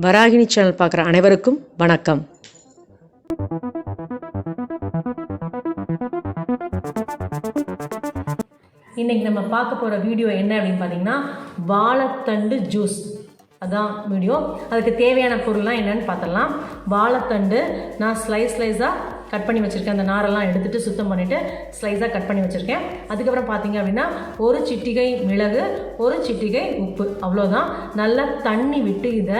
Varahini channel பார்க்குற அனைவருக்கும் வணக்கம். இன்றைக்கி நம்ம பார்க்க போகிற வீடியோ என்ன அப்படின்னு பார்த்தீங்கன்னா, வாழைத்தண்டு ஜூஸ். அதான் வீடியோ. அதுக்கு தேவையான பொருள்லாம் என்னென்னு பார்த்துடலாம். வாழைத்தண்டு நான் ஸ்லைஸாக கட் பண்ணி வச்சுருக்கேன். அந்த நாரெல்லாம் எடுத்துகிட்டு சுத்தம் பண்ணிவிட்டு ஸ்லைஸாக கட் பண்ணி வச்சுருக்கேன். அதுக்கப்புறம் பார்த்திங்க அப்படின்னா, ஒரு சிட்டிகை மிளகு, ஒரு சிட்டிகை உப்பு, அவ்வளோதான். நல்லா தண்ணி விட்டு இதை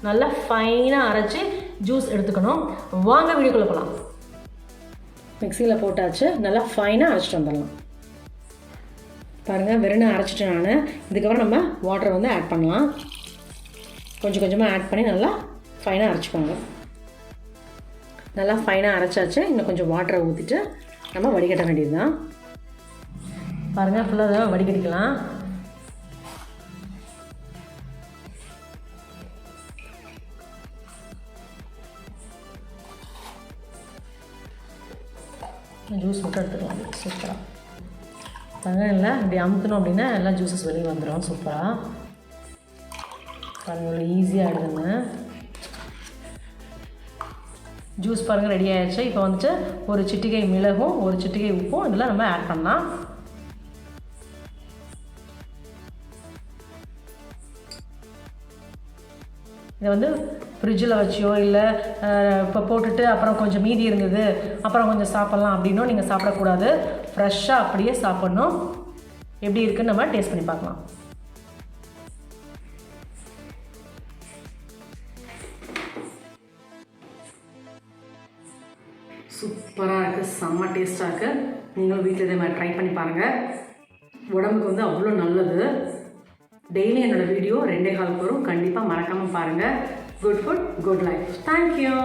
நல்லா ஃபைனாக அரைச்சி ஜூஸ் எடுத்துக்கணும். வாங்க வீடியோக்குள்ளே போகலாம். மிக்சியில் போட்டாச்சு, நல்லா ஃபைனாக அரைச்சிட்டு வந்துடலாம். பாருங்கள், வெறும் அரைச்சிட்டு நான். இதுக்கப்புறம் நம்ம வாட்டரை வந்து ஆட் பண்ணலாம். கொஞ்சம் கொஞ்சமாக ஆட் பண்ணி நல்லா ஃபைனாக அரைச்சிக்கோங்க. நல்லா ஃபைனாக அரைச்சாச்சு. இன்னும் கொஞ்சம் வாட்டரை ஊற்றிட்டு நம்ம வடிகட்ட வேண்டியது தான். பாருங்கள், ஃபுல்லாக வடிகட்டிக்கலாம். ஜூஸ் மட்டும் எடுத்துக்கலாம். சூப்பராக பாருங்கள். இல்லை இப்படி அமுக்கணும் அப்படின்னா எல்லா ஜூஸஸ் வெளியே வந்துடும். சூப்பராக பாருங்கள், இவ்வளோ ஈஸியாக எடுத்துங்க. ஜூஸ் பாருங்கள், ரெடி ஆகிடுச்சு. இப்போ வந்துட்டு ஒரு சிட்டிகை மிளகும் ஒரு சிட்டிகை உப்பும் இதில் நம்ம ஆட் பண்ணலாம். இதை வந்து ஃப்ரிட்ஜில் வச்சியோ இல்லை இப்போ போட்டுட்டு அப்புறம் கொஞ்சம் மீதி இருந்தது அப்புறம் கொஞ்சம் சாப்பிட்லாம் அப்படின்னும் நீங்கள் சாப்பிடக்கூடாது. ஃப்ரெஷ்ஷாக அப்படியே சாப்பிட்ணும். எப்படி இருக்குன்னு நம்ம டேஸ்ட் பண்ணி பார்க்கலாம். சூப்பராக இருக்குது, செம்ம டேஸ்ட்டாக இருக்குது. நீங்களும் வீட்டில் இதே மாதிரி ட்ரை பண்ணி பாருங்கள். உடம்புக்கு வந்து அவ்வளோ நல்லது. டெய்லி என்னோடய வீடியோ 2.25 வரும். கண்டிப்பாக மறக்காமல் பாருங்கள். Good food, good life. Thank you.